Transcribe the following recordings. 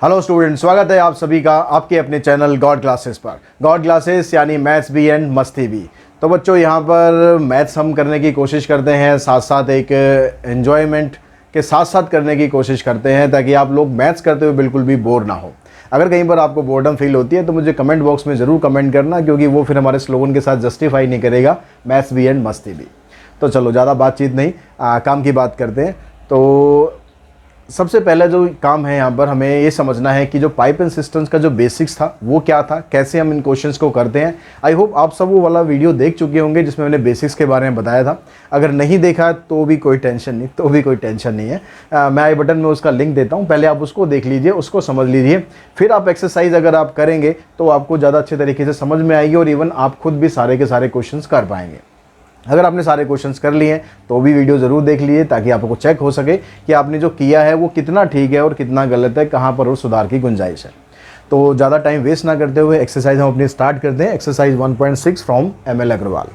Hello student, स्वागत है आप सभी का आपके अपने चैनल गॉड क्लासेस पर। गॉड क्लासेस यानी मैथ्स भी एंड मस्ती भी। तो बच्चों, यहाँ पर मैथ्स हम करने की कोशिश करते हैं, साथ साथ एक एन्जॉयमेंट के साथ साथ करने की कोशिश करते हैं ताकि आप लोग मैथ्स करते हुए बिल्कुल भी बोर ना हो। अगर कहीं पर आपको बोर्डम फील होती है तो मुझे कमेंट बॉक्स में ज़रूर कमेंट करना, क्योंकि वो फिर हमारे स्लोगन के साथ जस्टिफाई नहीं करेगा मैथ्स भी एंड मस्ती भी। तो चलो ज़्यादा बातचीत नहीं, काम की बात करते हैं। तो सबसे पहला जो काम है यहाँ पर हमें ये समझना है कि जो पाइप एंड सिस्टम्स का जो बेसिक्स था वो क्या था, कैसे हम इन क्वेश्चंस को करते हैं। आई होप आप सब वो वाला वीडियो देख चुके होंगे जिसमें मैंने बेसिक्स के बारे में बताया था। अगर नहीं देखा तो भी कोई टेंशन नहीं, है। मैं आई बटन में उसका लिंक देता हूँ, पहले आप उसको देख लीजिए, उसको समझ लीजिए, फिर आप एक्सरसाइज अगर आप करेंगे तो आपको ज़्यादा अच्छे तरीके से समझ में आएगी और इवन आप खुद भी सारे के सारे क्वेश्चंस कर पाएंगे। अगर आपने सारे क्वेश्चंस कर लिए हैं तो भी वीडियो ज़रूर देख लीजिए ताकि आपको चेक हो सके कि आपने जो किया है वो कितना ठीक है और कितना गलत है, कहाँ पर और सुधार की गुंजाइश है। तो ज़्यादा टाइम वेस्ट ना करते हुए एक्सरसाइज हम अपनी स्टार्ट करते हैं। Exercise 1.6 from ML Agarwal.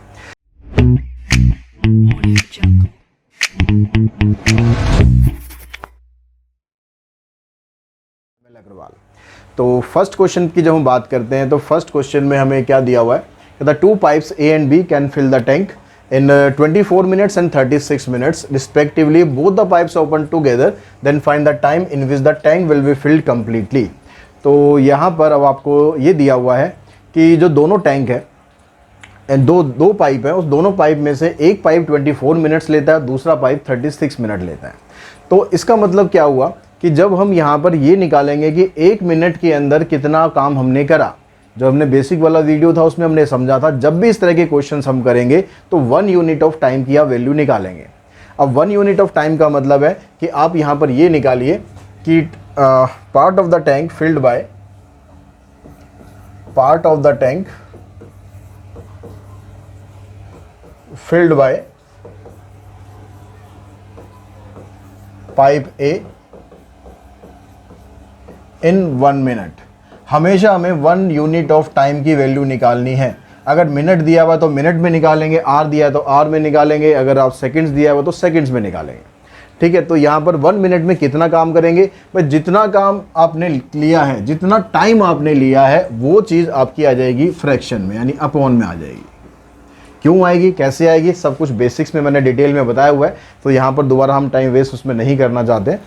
तो फर्स्ट क्वेश्चन की जब हम बात करते हैं तो फर्स्ट क्वेश्चन में हमें क्या दिया हुआ है, the two pipes A and B can fill the tank in 24 minutes and 36 minutes respectively. Both the pipes open together, then find the time in which the tank will be filled completely. तो यहाँ पर अब आपको ये दिया हुआ है कि जो दोनों टैंक है, दो पाइप है, उस दोनों पाइप में से एक पाइप 24 मिनट्स लेता है, दूसरा पाइप 36 मिनट लेता है। तो इसका मतलब क्या हुआ कि जब हम यहाँ पर ये निकालेंगे कि एक मिनट के अंदर कितना काम हमने करा, जो हमने बेसिक वाला वीडियो था उसमें हमने समझा था जब भी इस तरह के क्वेश्चंस हम करेंगे तो 1 यूनिट ऑफ टाइम की आप वैल्यू निकालेंगे। अब 1 यूनिट ऑफ टाइम का मतलब है कि आप यहाँ पर ये निकालिए कि part of the tank filled by pipe A in 1 minute. हमेशा हमें 1 यूनिट ऑफ टाइम की वैल्यू निकालनी है। अगर मिनट दिया हुआ तो मिनट में निकालेंगे, आर दिया है तो आर में निकालेंगे, अगर आप सेकंड्स दिया हुआ तो सेकंड्स में निकालेंगे। ठीक है, तो यहाँ पर 1 मिनट में कितना काम करेंगे भाई, जितना काम आपने लिया है, जितना टाइम आपने लिया है वो चीज़ आपकी आ जाएगी फ्रैक्शन में, यानी अपॉन में आ जाएगी। क्यों आएगी, कैसे आएगी, सब कुछ बेसिक्स में मैंने डिटेल में बताया हुआ है, तो यहाँ पर दोबारा हम टाइम वेस्ट उसमें नहीं करना चाहते।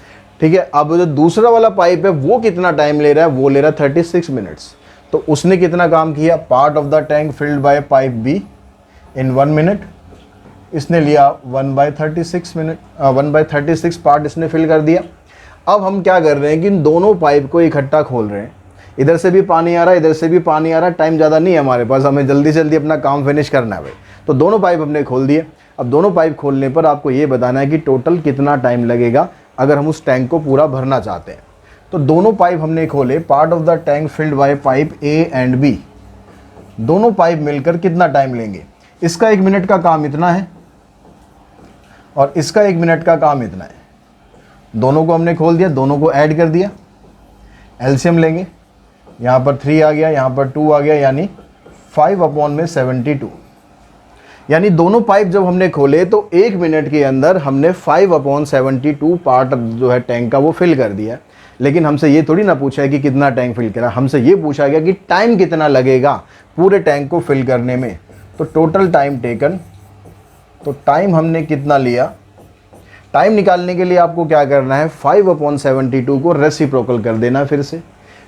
ठीक है, अब जो दूसरा वाला पाइप है वो कितना टाइम ले रहा है, वो ले रहा है 36 मिनट्स। तो उसने कितना काम किया, part of the tank filled by pipe B in 1 minute, इसने लिया 1/36 मिनट, 1/36 पार्ट इसने फिल कर दिया। अब हम क्या कर रहे हैं कि इन दोनों पाइप को इकट्ठा खोल रहे हैं, इधर से भी पानी आ रहा है, इधर से भी पानी आ रहा है, टाइम ज़्यादा नहीं है हमारे पास, हमें जल्दी से जल्दी अपना काम फिनिश करना है भाई। तो दोनों पाइप हमने खोल दिए। अब दोनों पाइप खोलने पर आपको ये बताना है कि टोटल कितना टाइम लगेगा अगर हम उस टैंक को पूरा भरना चाहते हैं। तो दोनों पाइप हमने खोले, part of the tank filled by pipe A and B, दोनों पाइप मिलकर कितना टाइम लेंगे। इसका 1 मिनट का काम इतना है और इसका 1 मिनट का काम इतना है। दोनों को हमने खोल दिया, दोनों को ऐड कर दिया, एलसीएम लेंगे, यहाँ पर 3 आ गया, यहाँ पर 2 आ गया, यानी 5/72। यानी दोनों पाइप जब हमने खोले तो 1 मिनट के अंदर हमने 5/72 पार्ट जो है टैंक का वो फिल कर दिया। लेकिन हमसे ये थोड़ी ना पूछा है कि कितना टैंक फिल करा, हमसे ये पूछा गया कि टाइम कितना लगेगा पूरे टैंक को फिल करने में। तो टोटल टाइम टेकन, तो टाइम हमने कितना लिया, टाइम निकालने के लिए आपको क्या करना है, 5/72 को रेसिप्रोकल कर देना। फिर से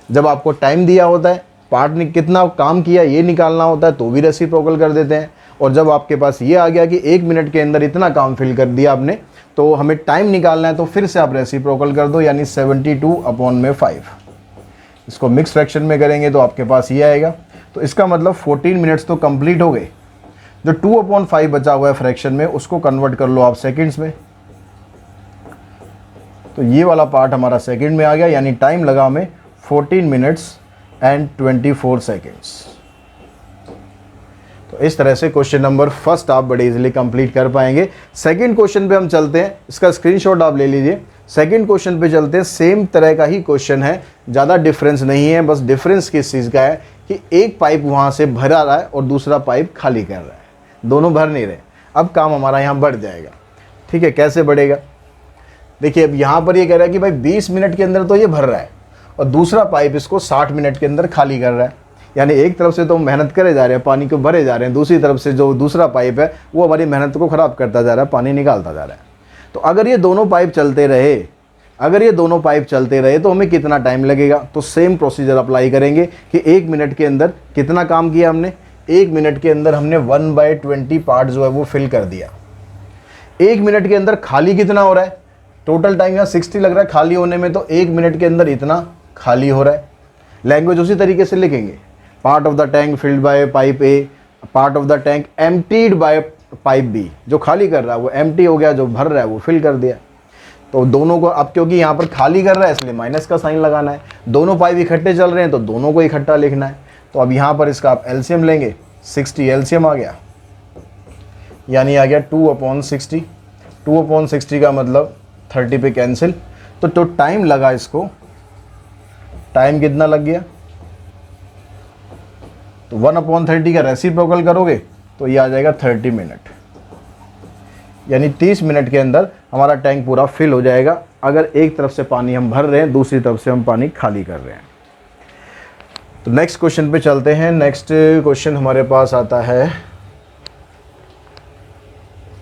जब आपको टाइम दिया होता है, पार्ट ने कितना काम किया ये निकालना होता है, तो भी रेसिप्रोकल कर देते हैं। और जब आपके पास ये आ गया कि 1 मिनट के अंदर इतना काम फिल कर दिया आपने, तो हमें टाइम निकालना है, तो फिर से आप रेसिप्रोकल कर दो, यानी 72/5। इसको मिक्स फ्रैक्शन में करेंगे तो आपके पास ये आएगा। तो इसका मतलब 14 मिनट्स तो कंप्लीट हो गए। जो 2/5 बचा हुआ है फ्रैक्शन में, उसको कन्वर्ट कर लो आप सेकेंड्स में, तो ये वाला पार्ट हमारा सेकेंड में आ गया, यानी टाइम लगा हमें 14 मिनट्स एंड 24 सेकेंड्स। तो इस तरह से क्वेश्चन नंबर फर्स्ट आप बड़े इजीली कंप्लीट कर पाएंगे। सेकंड क्वेश्चन पे हम चलते हैं, इसका स्क्रीनशॉट आप ले लीजिए। सेकंड क्वेश्चन पे चलते हैं, सेम तरह का ही क्वेश्चन है, ज़्यादा डिफरेंस नहीं है, बस डिफरेंस किस चीज़ का है कि एक पाइप वहाँ से भरा रहा है और दूसरा पाइप खाली कर रहा है, दोनों भर नहीं रहे। अब काम हमारा यहाँ बढ़ जाएगा। ठीक है, कैसे बढ़ेगा, देखिए अब यहाँ पर ये कह रहा है कि भाई 20 मिनट के अंदर तो ये भर रहा है और दूसरा पाइप इसको 60 मिनट के अंदर खाली कर रहा है। यानी एक तरफ से तो मेहनत करे जा रहे हैं, पानी को भरे जा रहे हैं, दूसरी तरफ से जो दूसरा पाइप है वो हमारी मेहनत को ख़राब करता जा रहा है, पानी निकालता जा रहा है। तो अगर ये दोनों पाइप चलते रहे तो हमें कितना टाइम लगेगा? तो सेम प्रोसीजर अप्लाई करेंगे कि 1 मिनट के अंदर कितना काम किया हमने। 1 मिनट के अंदर हमने 1/20 पार्ट जो है वो फिल कर दिया। 1 मिनट के अंदर खाली कितना हो रहा है? टोटल टाइम यहाँ 60 लग रहा है खाली होने में, तो 1 मिनट के अंदर इतना खाली हो रहा है। लैंग्वेज उसी तरीके से लिखेंगे, part of the tank filled by pipe A, part of the tank emptied by pipe B. जो खाली कर रहा है वो एम्प्टी हो गया, जो भर रहा है वो फिल कर दिया। तो दोनों को अब क्योंकि यहाँ पर खाली कर रहा है इसलिए माइनस का साइन लगाना है। दोनों पाइप इकट्ठे चल रहे हैं तो दोनों को इकट्ठा लिखना है। तो अब यहाँ पर इसका आप एलसीएम लेंगे, 60 एलसीएम आ गया, यानी आ गया 2/60। 2/60 का मतलब 30 पे कैंसिल। तो टाइम लगा इसको, टाइम कितना लग गया? तो 1/30 का रेसिप्रोकल करोगे तो ये आ जाएगा 30 मिनट, यानी 30 मिनट के अंदर हमारा टैंक पूरा फिल हो जाएगा। अगर एक तरफ से पानी हम भर रहे हैं, दूसरी तरफ से हम पानी खाली कर रहे हैं। तो नेक्स्ट क्वेश्चन पे चलते हैं। नेक्स्ट क्वेश्चन हमारे पास आता है,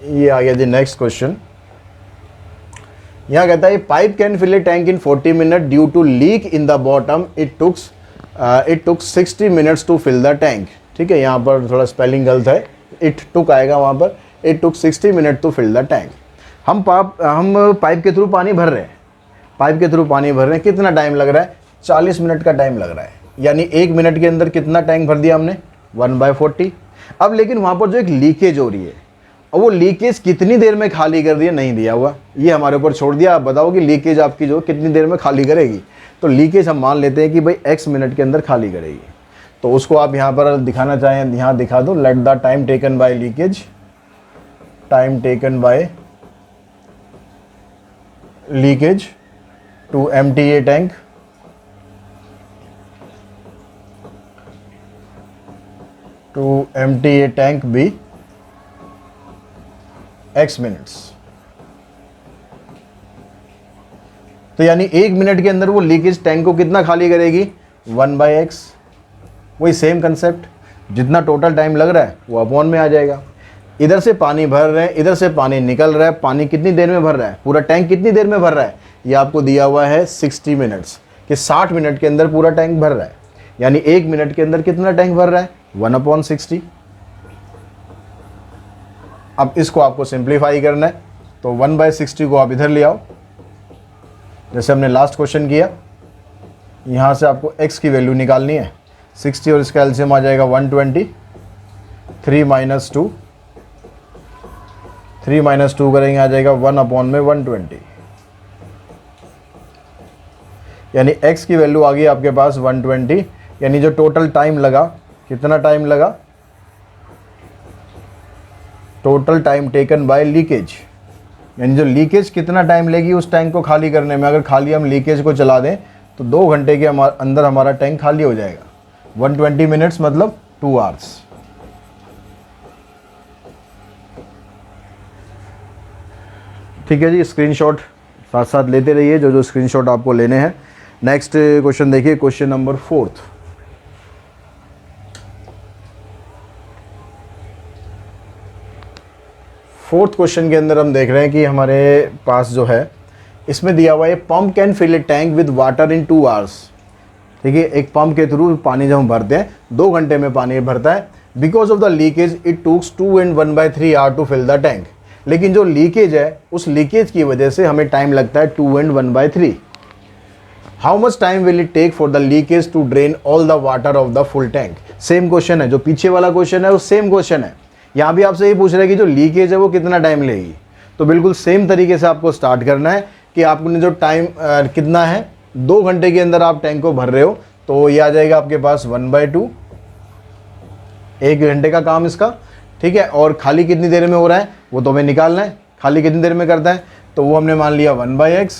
ये आ गया जी नेक्स्ट क्वेश्चन। यहाँ कहता है pipe can fill a tank in 40 minute due to leak in the bottom, it took 60 minutes to fill the tank. ठीक है, यहाँ पर थोड़ा स्पेलिंग गलत है, इट टुक आएगा वहाँ पर, it took 60 minute to fill the tank. हम पाइप के थ्रू पानी भर रहे हैं, कितना टाइम लग रहा है? 40 मिनट का टाइम लग रहा है, यानी 1 मिनट के अंदर कितना टैंक भर दिया हमने? 1/40। अब लेकिन वहाँ पर जो एक लीकेज हो रही है, और वो लीकेज कितनी देर में खाली कर दिया नहीं दिया हुआ, ये हमारे ऊपर छोड़ दिया। आप बताओ कि लीकेज आपकी जो कितनी देर में खाली करेगी। तो लीकेज हम मान लेते हैं कि भाई x मिनट के अंदर खाली करेगी। तो उसको आप यहाँ पर दिखाना चाहें, यहाँ दिखा दो, let the time taken by leakage, time taken by leakage to empty a tank, to empty a tank be x minutes. तो यानी 1 मिनट के अंदर वो लीकेज टैंक को कितना खाली करेगी? 1/x। वही सेम कंसेप्ट, जितना टोटल टाइम लग रहा है वो अपॉन में आ जाएगा। इधर से पानी भर रहे हैं, इधर से पानी निकल रहा है, पानी कितनी देर में भर रहा है? पूरा टैंक कितनी देर में भर रहा है? ये आपको दिया हुआ है 60 मिनट्स, कि 60 मिनट के अंदर पूरा टैंक भर रहा है। यानी 1 मिनट के अंदर कितना टैंक भर रहा है? 1/60। अब इसको आपको सिंप्लीफाई करना है, तो 1/60 को आप इधर ले आओ, जैसे हमने लास्ट क्वेश्चन किया। यहाँ से आपको x की वैल्यू निकालनी है, 60 और इसका एलसीएम आ जाएगा 120। 3 - 2, 3 - 2 करेंगे आ जाएगा 1/120, यानी x की वैल्यू आ गई आपके पास 120। यानी जो टोटल टाइम लगा, कितना टाइम लगा? Total time taken by leakage, यानी जो लीकेज कितना टाइम लेगी उस टैंक को खाली करने में। अगर खाली हम लीकेज को चला दें तो 2 घंटे के अंदर हमारा टैंक खाली हो जाएगा। 120 मिनट्स मतलब 2 आवर्स। ठीक है जी, स्क्रीनशॉट साथ साथ लेते रहिए जो स्क्रीनशॉट आपको लेने हैं। नेक्स्ट क्वेश्चन देखिए, क्वेश्चन नंबर 4। फोर्थ क्वेश्चन के अंदर हम देख रहे हैं कि हमारे पास जो है इसमें दिया हुआ है pump can fill a tank with water in 2 hours. ठीक है, एक पंप के थ्रू पानी जब हम भरते हैं 2 घंटे में पानी भरता है। Because of the leakage it took 2 and 1/3 hour to fill the tank. लेकिन जो लीकेज है उस लीकेज की वजह से हमें टाइम लगता है 2 and 1/3। How much time will it take for the leakage to drain all the water of the full tank. Same question है, जो पीछे वाला क्वेश्चन है वो सेम क्वेश्चन है। यहाँ भी आपसे ये पूछ रहा है कि जो लीकेज है वो कितना टाइम लेगी। तो बिल्कुल सेम तरीके से आपको स्टार्ट करना है कि आपने जो टाइम कितना है, 2 घंटे के अंदर आप टैंक को भर रहे हो, तो ये आ जाएगा आपके पास 1/2, 1 घंटे का काम इसका। ठीक है, और खाली कितनी देर में हो रहा है वो तो हमें निकालना है, खाली कितनी देर में करता है, तो वो हमने मान लिया 1/x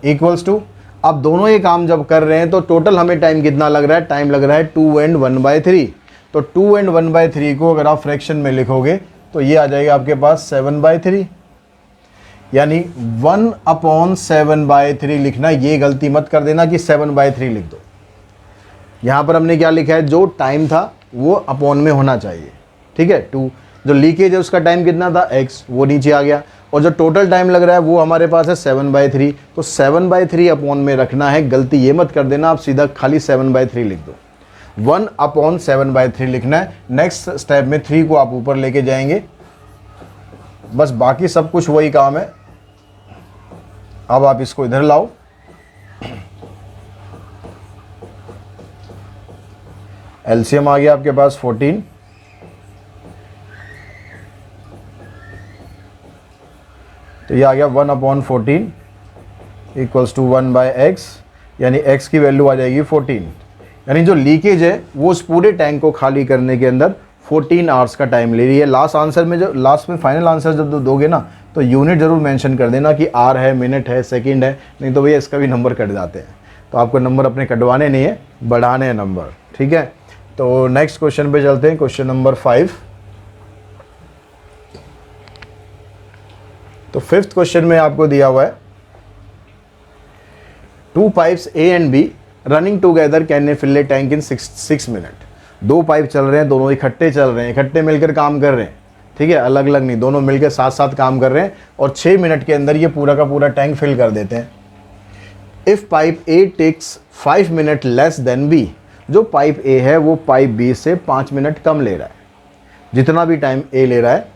इक्वल्स टू। अब दोनों ये काम जब कर रहे हैं तो टोटल हमें टाइम कितना लग रहा है? टाइम लग रहा है 2 and 1/3। तो 2 and 1/3 को अगर आप फ्रैक्शन में लिखोगे तो ये आ जाएगा आपके पास 7/3। यानी 1/7/3 लिखना, ये गलती मत कर देना कि 7/3 लिख दो। यहाँ पर हमने क्या लिखा है, जो टाइम था वो अपॉन में होना चाहिए, ठीक है। 2 जो लीकेज है उसका टाइम कितना था x, वो नीचे आ गया, और जो टोटल टाइम लग रहा है वो हमारे पास है 7/3, तो 7/3 अपॉन में रखना है। गलती ये मत कर देना आप सीधा खाली 7/3 लिख दो, 1/7/3 लिखना है। नेक्स्ट स्टेप में 3 को आप ऊपर लेके जाएंगे, बस बाकी सब कुछ वही काम है। अब आप इसको इधर लाओ, एलसीएम आ गया आपके पास 14, तो ये आ गया 1/14 इक्वल्स टू 1/x, यानी x की वैल्यू आ जाएगी 14। यानी जो लीकेज है वो उस पूरे टैंक को खाली करने के अंदर 14 आवर्स का टाइम ले रही है। लास्ट आंसर में, जो लास्ट में फाइनल आंसर जब दोगे ना, तो यूनिट जरूर मेंशन कर देना कि आर है, मिनट है, सेकंड है, नहीं तो भैया इसका भी नंबर कट जाते हैं। तो आपको नंबर अपने कटवाने नहीं है, बढ़ाने हैं नंबर, ठीक है। तो नेक्स्ट क्वेश्चन पे चलते हैं, क्वेश्चन नंबर 5। तो 5th क्वेश्चन में आपको दिया हुआ है 2 pipes A and B running together can fill a tank in 6 minute. 2 pipe चल रहे हैं, दोनों इकट्ठे चल रहे हैं, इकट्ठे मिलकर काम कर रहे हैं, ठीक है, अलग अलग नहीं, दोनों मिलकर साथ साथ काम कर रहे हैं, और 6 मिनट के अंदर ये पूरा का पूरा टैंक फिल कर देते हैं। If pipe A takes 5 minute less than B, जो पाइप A है वो पाइप B से 5 मिनट कम ले रहा है। जितना भी टाइम A ले रहा है,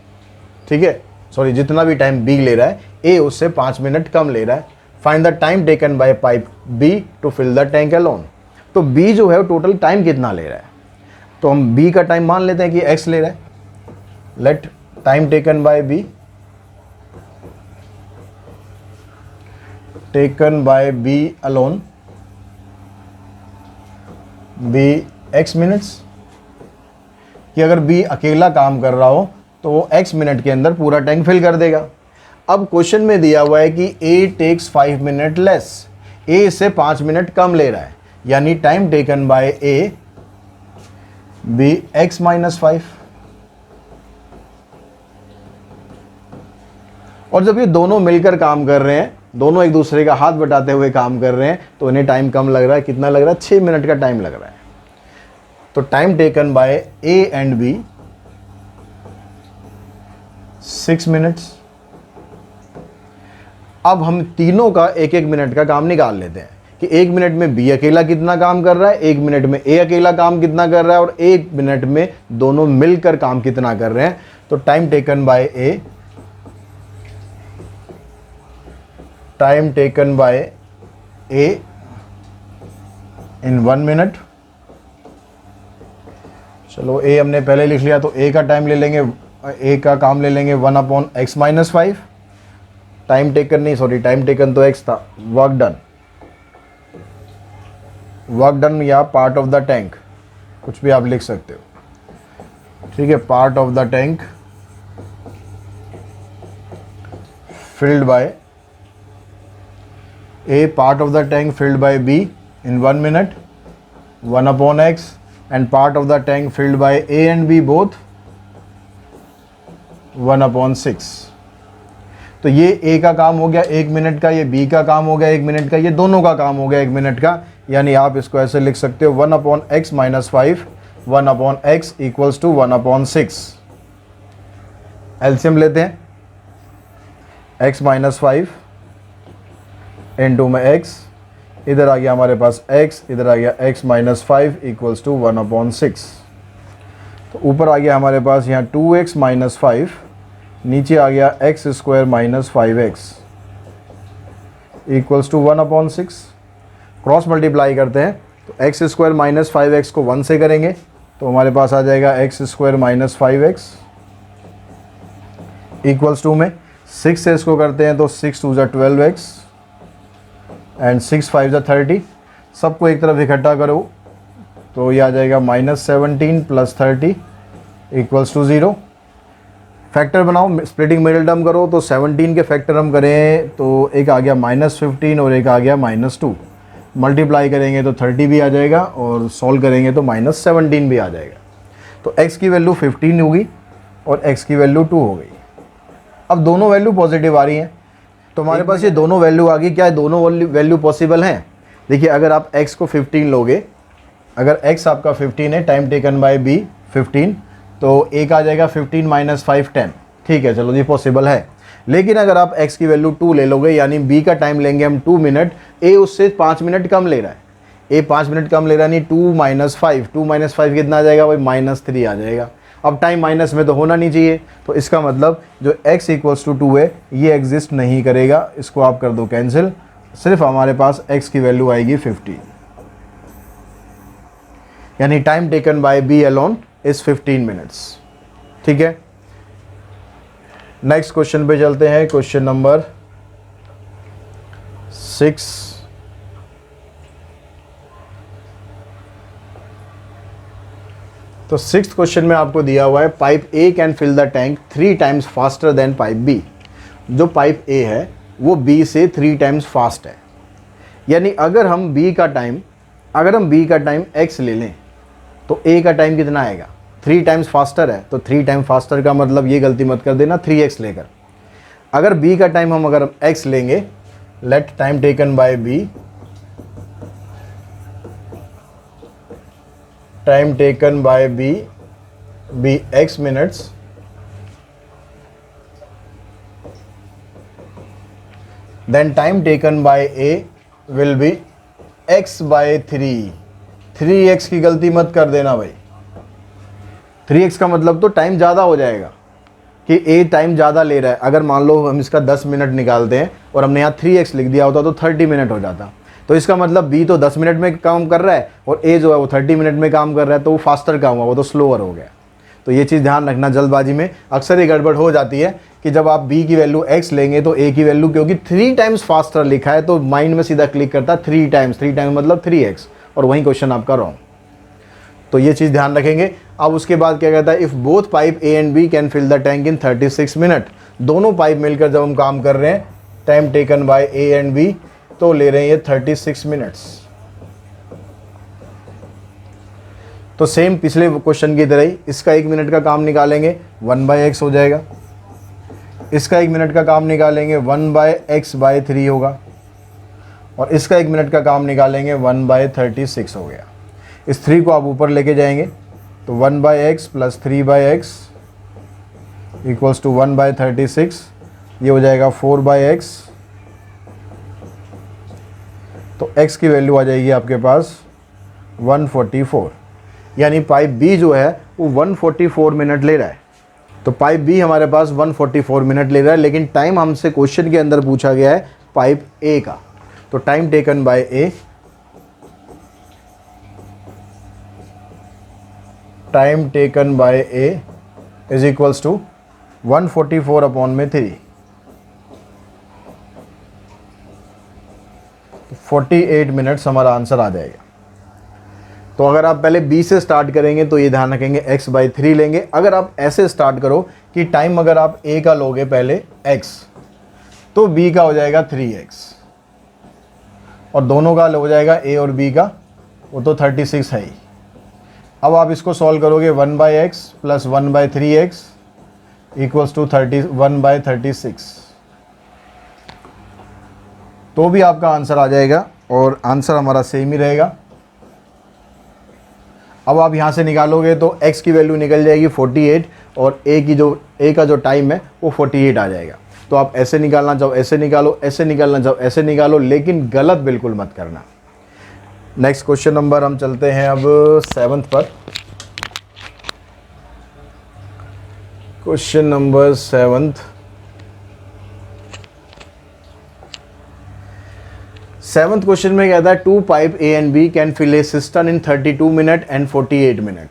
ठीक है, सॉरी, जितना भी टाइम B ले रहा है, A उससे 5 मिनट कम ले रहा है। Find the time taken by pipe B to fill the tank alone. तो B जो है टोटल टाइम कितना ले रहा है, तो हम B का टाइम मान लेते हैं कि x ले रहा है। Let time taken by B taken by B alone B x minutes, कि अगर B अकेला काम कर रहा हो तो वो x मिनट के अंदर पूरा टैंक फिल कर देगा। अब क्वेश्चन में दिया हुआ है कि A takes 5 minute less, A इससे 5 मिनट कम ले रहा है, यानी time taken by A B x - 5। और जब ये दोनों मिलकर काम कर रहे हैं, दोनों एक दूसरे का हाथ बटाते हुए काम कर रहे हैं, तो इन्हें टाइम कम लग रहा है। कितना लग रहा है, 6 मिनट का टाइम लग रहा है। तो time taken by A and B 6 minutes. अब हम तीनों का 1-1 मिनट का काम निकाल लेते हैं कि 1 मिनट में B अकेला कितना काम कर रहा है, 1 मिनट में A अकेला काम कितना कर रहा है, और 1 मिनट में दोनों मिलकर काम कितना कर रहे हैं। तो time taken by A in 1 minute. चलो A हमने पहले लिख लिया, तो A का टाइम ले लेंगे, A का काम ले लेंगे 1/x - 5। टाइम टेकन नहीं, सॉरी, टाइम टेकन तो x था। वर्क डन या पार्ट ऑफ द टैंक, कुछ भी आप लिख सकते हो, ठीक है। Part of the tank filled bye A, part of the tank filled bye B in 1 minute 1/x, and part of the tank filled bye A and B both 1/6। तो ये A का काम हो गया 1 मिनट का, ये B का काम हो गया 1 मिनट का, ये दोनों का काम हो गया 1 मिनट का। यानी आप इसको ऐसे लिख सकते हो 1/x - 5 1/x equals to 1/6। LCM लेते हैं, x - 5 इंटू में x, इधर आ गया हमारे पास x, इधर आ गया x - 5 इक्वल्स टू 1/6। तो ऊपर आ गया हमारे पास यहाँ 2x - 5, नीचे आ गया x² - 5x equals to 1/6। Cross multiply करते हैं, तो x² - 5x को 1 से करेंगे तो हमारे पास आ जाएगा x² - 5x इक्वल्स टू में 6 से इसको करते हैं तो 6 2 = 12x एंड 6 5 = 30। सबको एक तरफ इकट्ठा करो तो ये आ जाएगा -17 + 30 इक्वल्स टू 0। फैक्टर बनाओ, स्प्लिटिंग मिडिल टर्म करो, तो 17 के फैक्टर हम करें तो एक आ गया -15 और एक आ गया -2। मल्टीप्लाई करेंगे तो 30 भी आ जाएगा और सॉल्व करेंगे तो -17 भी आ जाएगा। तो x की वैल्यू 15 होगी और x की वैल्यू 2 हो गई। अब दोनों वैल्यू पॉजिटिव आ रही हैं, तो हमारे पास ये दोनों वैल्यू आ गई। क्या है दोनों वैल्यू पॉसिबल हैं? देखिए अगर आप x को 15 लोगे, अगर x आपका 15 है, टाइम टेकन बाय b 15, तो एक आ जाएगा 15 माइनस 5 10। ठीक है, चलो जी पॉसिबल है। लेकिन अगर आप x की वैल्यू 2 ले लोगे, यानी b का टाइम लेंगे हम 2 मिनट, a उससे 5 मिनट कम ले रहा है, a 5 मिनट कम ले रहा है, यानी 2 माइनस 5, 2 माइनस 5 कितना आ जाएगा भाई? -3 आ जाएगा। अब टाइम माइनस में तो होना नहीं चाहिए, तो इसका मतलब जो x इक्वल्स टू 2 है ये एग्जिस्ट नहीं करेगा, इसको आप कर दो कैंसिल। सिर्फ हमारे पास x की वैल्यू आएगी 15, यानी time taken by b alone is 15 minutes. ठीक है, नेक्स्ट क्वेश्चन पे चलते हैं, क्वेश्चन नंबर 6। तो 6th क्वेश्चन में आपको दिया हुआ है pipe A can fill the tank 3 times faster than pipe B। जो पाइप A है वो B से 3 टाइम्स फास्ट है, यानी अगर हम B का टाइम x ले लें तो A का टाइम कितना आएगा? 3 टाइम्स फास्टर है, तो 3 टाइम फास्टर का मतलब ये गलती मत कर देना 3x लेकर। अगर B का टाइम हम अगर x लेंगे, let time taken by B, time taken by B be x minutes, then time taken by A will be x by 3। 3x की गलती मत कर देना भाई, 3x का मतलब तो टाइम ज़्यादा हो जाएगा कि A टाइम ज़्यादा ले रहा है। अगर मान लो हम इसका 10 मिनट निकालते हैं और हमने यहाँ 3x लिख दिया होता तो 30 मिनट हो जाता, तो इसका मतलब B तो 10 मिनट में काम कर रहा है और A जो है वो 30 मिनट में काम कर रहा है, तो वो फास्टर काम हुआ, वो तो स्लोअर हो गया। तो ये चीज़ ध्यान रखना, जल्दबाजी में अक्सर ये गड़बड़ हो जाती है कि जब आप B की वैल्यू x लेंगे तो A की वैल्यू क्योंकि 3 टाइम्स फास्टर लिखा है तो माइंड में सीधा क्लिक करता है 3 टाइम्स मतलब 3x, और वहीं क्वेश्चन आपका रॉन्ग। तो ये चीज़ ध्यान रखेंगे। अब उसके बाद क्या कहता है, if both pipe A and B can fill the tank in 36 minute. दोनों पाइप मिलकर जब हम काम कर रहे हैं, time taken by A and B, तो ले रहे हैं ये 36 मिनट्स। तो सेम पिछले क्वेश्चन की तरह ही इसका 1 मिनट का काम निकालेंगे 1/x हो जाएगा, इसका 1 मिनट का काम निकालेंगे 1/x/3 होगा, और इसका 1 मिनट का काम निकालेंगे 1/36 हो गया। इस 3 को आप ऊपर लेके जाएंगे तो 1/x + 3/x = 1/36, ये हो जाएगा 4/x। तो x की वैल्यू आ जाएगी आपके पास 144, यानी पाइप B जो है वो 144 मिनट ले रहा है। तो पाइप B हमारे पास 144 मिनट ले रहा है, लेकिन टाइम हमसे क्वेश्चन के अंदर पूछा गया है पाइप A का। तो time taken by A, time taken by A is equals to 144/3, 48 minutes हमारा आंसर आ जाएगा। तो अगर आप पहले B से स्टार्ट करेंगे तो ये ध्यान रखेंगे x/3 लेंगे। अगर आप ऐसे स्टार्ट करो कि टाइम अगर आप A का लोगे पहले x, तो B का हो जाएगा 3x, और दोनों का हो जाएगा A और B का, वो तो 36 है ही। अब आप इसको सॉल्व करोगे 1/x + 1/3x = 1/36, तो भी आपका आंसर आ जाएगा और आंसर हमारा सेम ही रहेगा। अब आप यहाँ से निकालोगे तो x की वैल्यू निकल जाएगी 48 और A का जो टाइम है वो 48 आ जाएगा। तो आप ऐसे निकालना चाहो ऐसे निकालो, ऐसे निकालना चाहो ऐसे निकालो, लेकिन गलत बिल्कुल मत करना। नेक्स्ट क्वेश्चन नंबर हम चलते हैं अब 7th पर। क्वेश्चन नंबर 7th क्वेश्चन में कहता है 2 pipe A and B can fill a cistern in 32 minute and 48 minute.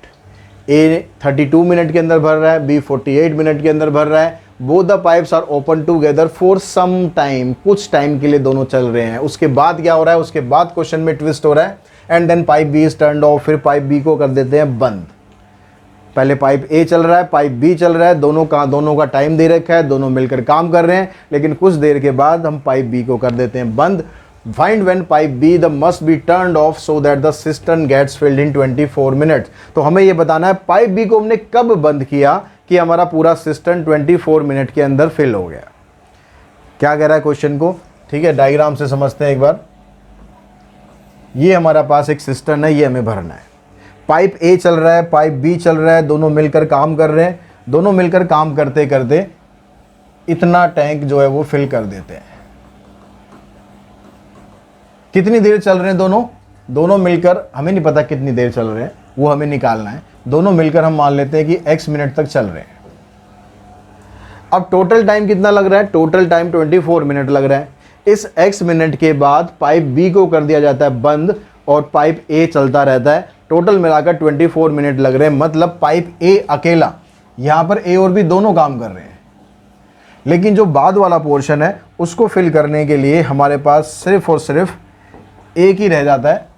A 32 minute के अंदर भर रहा है, B 48 मिनट के अंदर भर रहा है। Both the pipes are open together for some time, कुछ टाइम के लिए दोनों चल रहे हैं। उसके बाद क्या हो रहा है, उसके बाद क्वेश्चन में ट्विस्ट हो रहा है, and then pipe B is turned off, फिर पाइप B को कर देते हैं बंद। पहले पाइप A चल रहा है, पाइप B चल रहा है, दोनों का टाइम दे रखा है, दोनों मिलकर काम कर रहे हैं, लेकिन कुछ देर के बाद हम पाइप B को कर देते हैं बंद। Find when pipe B the must be turned off so that the cistern gets filled in 24 minutes। तो हमें ये बताना है पाइप B को हमने कब बंद किया कि हमारा पूरा सिस्टर्न 24 मिनट के अंदर फिल हो गया। क्या कह रहा है क्वेश्चन को, ठीक है, डायग्राम से समझते हैं एक बार। ये हमारा पास एक सिस्टम है, ये हमें भरना है। पाइप ए चल रहा है, पाइप बी चल रहा है, दोनों मिलकर काम कर रहे हैं। दोनों मिलकर काम करते करते इतना टैंक जो है वो फिल कर देते हैं। कितनी देर चल रहे हैं दोनों मिलकर, हमें नहीं पता कितनी देर चल रहे हैं, वो हमें निकालना है। दोनों मिलकर हम मान लेते हैं कि x मिनट तक चल रहे हैं। अब टोटल टाइम कितना लग रहा है, टोटल टाइम 24 मिनट लग रहा है। इस x मिनट के बाद पाइप b को कर दिया जाता है बंद और पाइप a चलता रहता है। टोटल मिलाकर 24 मिनट लग रहे हैं, मतलब पाइप a अकेला, यहाँ पर a और b दोनों काम कर रहे हैं। लेकिन जो बाद वाला पोर्शन है उसको फिल करने के लिए हमारे पास सिर्फ और सिर्फ एक ही रह जाता है,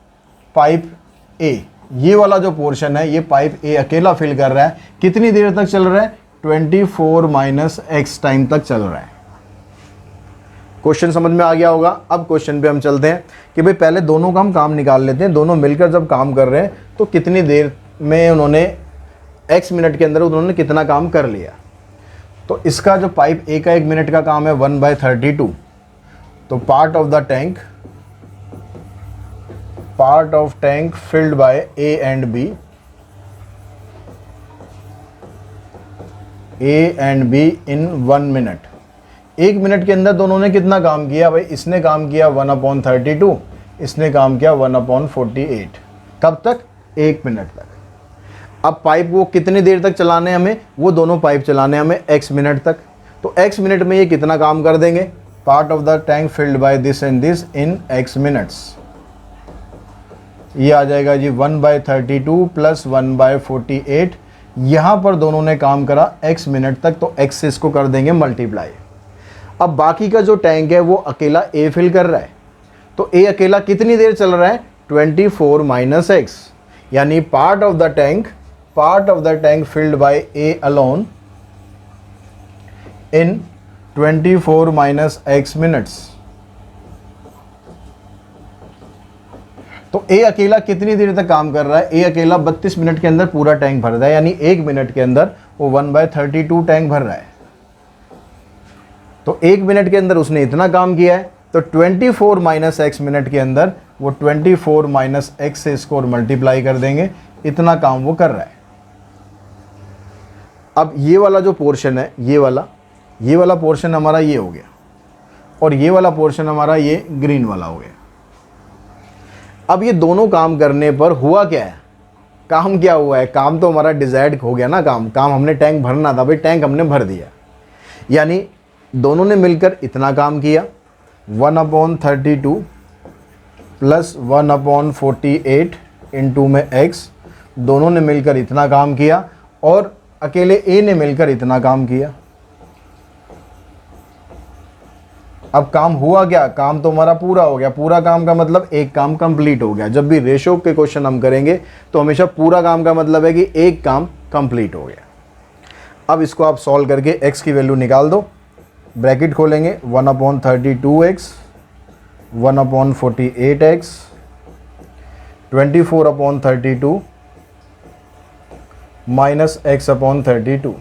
पाइप A। ये वाला जो पोर्शन है ये पाइप A अकेला फिल कर रहा है। कितनी देर तक चल रहा है, 24 - x टाइम तक चल रहा है। क्वेश्चन समझ में आ गया होगा। अब क्वेश्चन पे हम चलते हैं कि भाई पहले दोनों का हम काम निकाल लेते हैं। दोनों मिलकर जब काम कर रहे हैं तो कितनी देर में उन्होंने x मिनट के अंदर उन्होंने कितना काम कर लिया। तो इसका जो पाइप A का 1 मिनट का काम है 1/32। तो part of tank filled bye A and B, in 1 minute. 1 minute के अंदर दोनों ने कितना काम किया भाई, इसने काम किया 1/32, इसने काम किया 1/48। कब तक, 1 मिनट तक। अब पाइप वो कितनी देर तक चलाने हैं हमें, वो दोनों पाइप चलाने हैं हमें x मिनट तक। तो x मिनट में ये कितना काम कर देंगे, part of the tank filled by this and this in x minutes. ये आ जाएगा जी 1/32 + 1/48। यहाँ पर दोनों ने काम करा x मिनट तक, तो x से इसको कर देंगे मल्टीप्लाई। अब बाकी का जो टैंक है वो अकेला A फिल कर रहा है। तो A अकेला कितनी देर चल रहा है, 24 - x, यानी part of the tank filled bye A alone in 24 - x minutes. तो A अकेला कितनी देर तक काम कर रहा है, A अकेला 32 मिनट के अंदर पूरा टैंक भर रहा है, यानी 1 मिनट के अंदर वो 1/32 टैंक भर रहा है। तो 1 मिनट के अंदर उसने इतना काम किया है। तो 24 - x मिनट के अंदर वो 24 - x से इसको और मल्टीप्लाई कर देंगे, इतना काम वो कर रहा है। अब ये वाला जो पोर्शन है, ये वाला पोर्शन हमारा ये हो गया, और ये वाला पोर्शन हमारा ये ग्रीन वाला हो गया। अब ये दोनों काम करने पर हुआ क्या है, काम क्या हुआ है, काम तो हमारा डिजायर्ड हो गया ना। काम हमने टैंक भरना था भाई, टैंक हमने भर दिया। यानी दोनों ने मिलकर इतना काम किया, 1/32 + 1/48 इन 2 में x। दोनों ने मिलकर इतना काम किया और अकेले A ने मिलकर इतना काम किया। अब काम हुआ क्या, काम तो हमारा पूरा हो गया। पूरा काम का मतलब एक काम कंप्लीट हो गया। जब भी रेशो के क्वेश्चन हम करेंगे तो हमेशा पूरा काम का मतलब है कि एक काम कंप्लीट हो गया। अब इसको आप सॉल्व करके x की वैल्यू निकाल दो। ब्रैकेट खोलेंगे, 1/32x 1/48x 24/32 - x/32।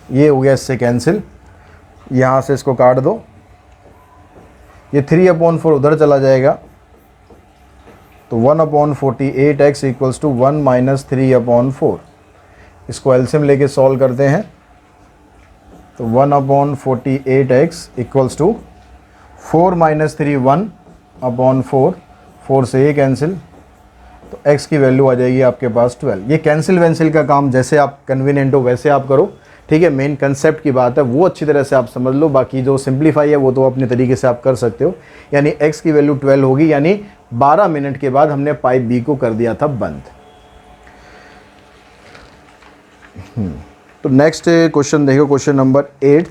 ये हो गया इससे कैंसिल, यहाँ से इसको काट दो। ये 3/4 उधर चला जाएगा, तो 1/48x = 1 - 3/4। इसको एलसीएम लेके सॉल्व करते हैं। तो 1/48x = 4 - 3 1/4, 4 से ये कैंसिल, तो x की वैल्यू आ जाएगी आपके पास 12। ये कैंसिल वैंसिल का काम जैसे आप कन्वीनियंट हो वैसे आप करो, ठीक है। मेन कंसेप्ट की बात है वो अच्छी तरह से आप समझ लो, बाकी जो सिंप्लीफाई है वो तो अपने तरीके से आप कर सकते हो। यानी x की वैल्यू 12 होगी, यानी 12 मिनट के बाद हमने पाइप B को कर दिया था बंद। तो नेक्स्ट क्वेश्चन देखो, क्वेश्चन नंबर 8।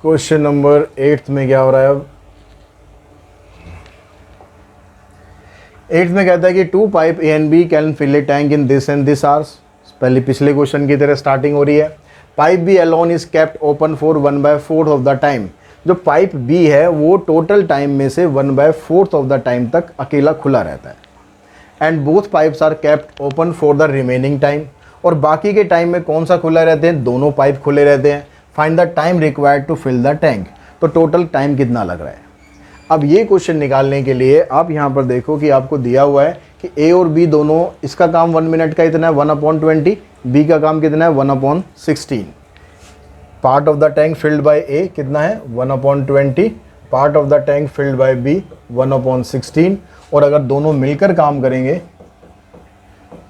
क्वेश्चन नंबर 8 में क्या हो रहा है, अब 8 में कहता है कि 2 pipe A and B can fill a tank in this and this hours. पहले पिछले क्वेश्चन की तरह स्टार्टिंग हो रही है। Pipe B alone is kept open for 1/4 of the time. जो पाइप B है वो टोटल टाइम में से 1/4 ऑफ द टाइम तक अकेला खुला रहता है। And both pipes are kept open for the remaining time. और बाकी के टाइम में कौन सा खुला रहते हैं, दोनों पाइप खुले रहते हैं। Find the time required to fill the tank, तो टोटल टाइम कितना लग रहा है। अब ये क्वेश्चन निकालने के लिए आप यहाँ पर देखो कि आपको दिया हुआ है कि ए और बी दोनों, इसका काम 1 मिनट का इतना है 1/20, बी का काम कितना है 1/16। Part of the tank filled by A कितना है 1/20, part of the tank filled by B 1/16। और अगर दोनों मिलकर काम करेंगे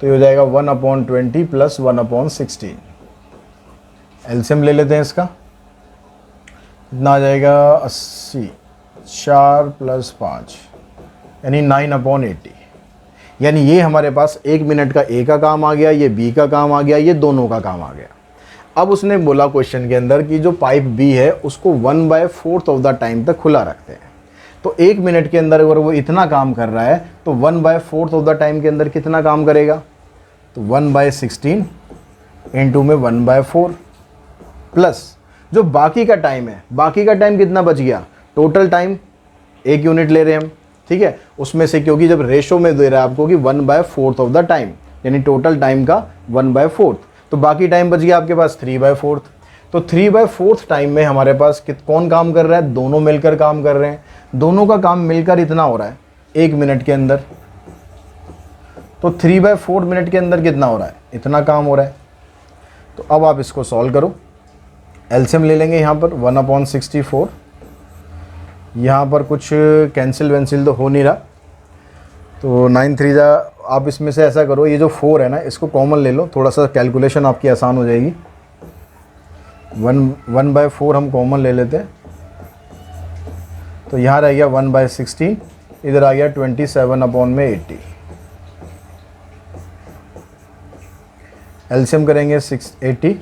तो ये हो जाएगा 1/20 प्लस 1/16। एलसीएम ले लेते हैं इसका, कितना आ जाएगा 80, 4 + 5 यानी 9/80। यानी ये हमारे पास 1 मिनट का ए का काम आ गया, ये बी का काम आ गया, ये दोनों का काम आ गया। अब उसने बोला क्वेश्चन के अंदर कि जो पाइप बी है उसको 1/4 ऑफ द टाइम तक खुला रखते हैं। तो 1 मिनट के अंदर अगर वो इतना काम कर रहा है तो 1/4 ऑफ द टाइम के अंदर कितना काम करेगा, तो 1/16 इंटू में 1/4 प्लस जो बाकी का टाइम है, बाकी का टाइम कितना बच गया, टोटल टाइम 1 यूनिट ले रहे हैं हम, ठीक है। उसमें से क्योंकि जब रेशो में दे रहा है आपको कि 1/4 ऑफ द टाइम, यानी टोटल टाइम का 1/4, तो बाकी टाइम बच गया आपके पास 3/4। तो 3/4 टाइम में हमारे पास कौन काम कर रहा है, दोनों मिलकर काम कर रहे हैं। दोनों का काम मिलकर इतना हो रहा है 1 मिनट के अंदर। तो 3/4 मिनट के अंदर कितना हो रहा है, इतना काम हो रहा है। तो अब आप इसको सॉल्व करो, एलसीएम ले लेंगे यहाँ पर 1/64। यहाँ पर कुछ कैंसिल वेंसिल तो हो नहीं रहा, तो 9 3 जा, आप इसमें से ऐसा करो, ये जो 4 है ना इसको कॉमन ले लो, थोड़ा सा कैलकुलेशन आपकी आसान हो जाएगी। 1/4 हम कॉमन ले लेते हैं, तो यहाँ रह गया 1/16, इधर आ गया 27/80। एलसीएम करेंगे 680,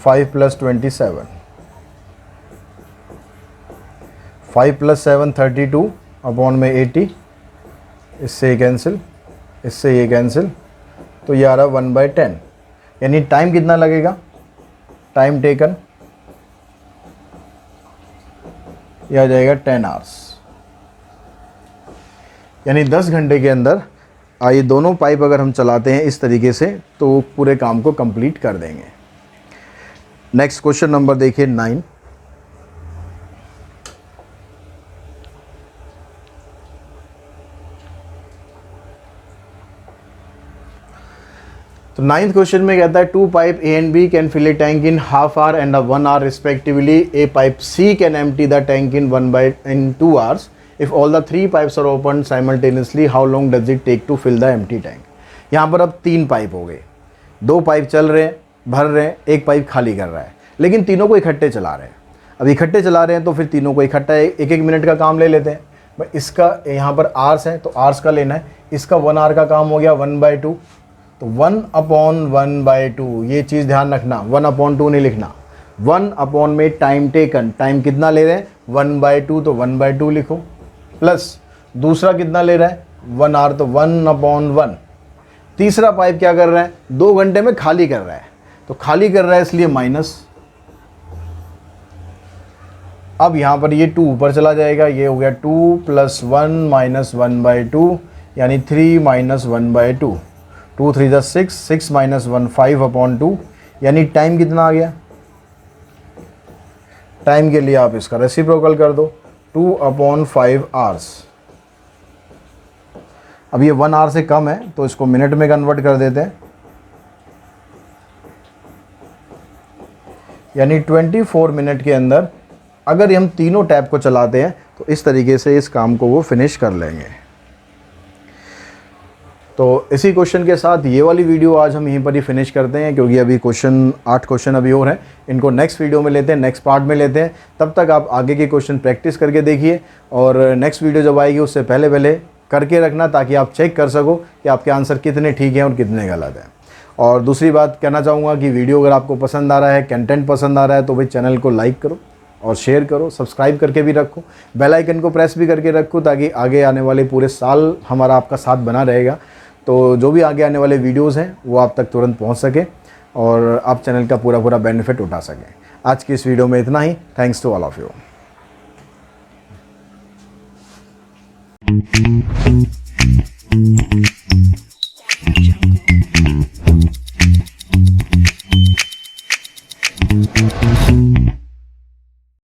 5 + 27, 5 + 7 32/80, इससे ये कैंसिल, इससे ये कैंसिल, तो ये आ रहा 1/10। यानी टाइम कितना लगेगा, टाइम टेकन यह आ जाएगा 10 आवर्स, यानी 10 घंटे के अंदर ये दोनों पाइप अगर हम चलाते हैं इस तरीके से तो पूरे काम को कंप्लीट कर देंगे। नेक्स्ट क्वेश्चन नंबर देखिए 9। तो 9th क्वेश्चन में कहता है 2 pipe A and B can fill a tank in ½ hour and 1 hour respectively. A pipe C can empty the tank in 2 hours. If all the 3 pipes are opened simultaneously, how long does it take to fill the empty tank? यहाँ पर अब 3 pipe हो गए, 2 pipe चल रहे हैं, भर रहे हैं, 1 पाइप खाली कर रहा है, लेकिन तीनों को इकट्ठे चला रहे हैं। अब इकट्ठे चला रहे हैं तो फिर तीनों को इकट्ठा 1-1 मिनट का काम ले लेते हैं। भाई इसका यहाँ पर आवर्स है तो आवर्स का लेना है, इसका 1 आवर का काम हो गया 1/2, तो 1/1/2, ये चीज़ ध्यान रखना, 1/2 नहीं लिखना, 1 में टाइम टेकन, टाइम कितना ले रहे हैं 1/2, तो 1/2 लिखो, प्लस दूसरा कितना ले रहा है 1 आवर, तो 1/1। तीसरा पाइप क्या कर रहा है 2 घंटे में खाली कर रहा है, तो खाली कर रहा है इसलिए माइनस। अब यहाँ पर ये 2 ऊपर चला जाएगा, ये हो गया 2 + 1 - 1/2 यानी 3 - 1/2, 2 3 जा 6, 6 - 1 5/2, यानी टाइम कितना आ गया। टाइम के लिए आप इसका रेसिप्रोकल कर दो, 2/5 आवर्स। अब ये 1 आवर से कम है तो इसको मिनट में कन्वर्ट कर देते हैं, यानी 24 मिनट के अंदर अगर हम तीनों टैप को चलाते हैं तो इस तरीके से इस काम को वो फिनिश कर लेंगे। तो इसी क्वेश्चन के साथ ये वाली वीडियो आज हम यहीं पर ही फिनिश करते हैं, क्योंकि अभी 8 क्वेश्चन अभी और हैं, इनको नेक्स्ट वीडियो में लेते हैं, नेक्स्ट पार्ट में लेते हैं। तब तक आप आगे के क्वेश्चन प्रैक्टिस करके देखिए, और नेक्स्ट वीडियो जब आएगी उससे पहले करके रखना, ताकि आप चेक कर सको कि आपके आंसर कितने ठीक हैं और कितने गलत हैं। और दूसरी बात कहना चाहूँगा कि वीडियो अगर आपको पसंद आ रहा है, कंटेंट पसंद आ रहा है, तो भाई चैनल को लाइक करो और शेयर करो, सब्सक्राइब करके भी रखो, बेल आइकन को प्रेस भी करके रखो, ताकि आगे आने वाले पूरे साल हमारा आपका साथ बना रहेगा। तो जो भी आगे आने वाले वीडियोस हैं वो आप तक तुरंत पहुंच सके और आप चैनल का पूरा बेनिफिट उठा सकें। आज की इस वीडियो में इतना ही। Thanks to all of you. Audio Jungle.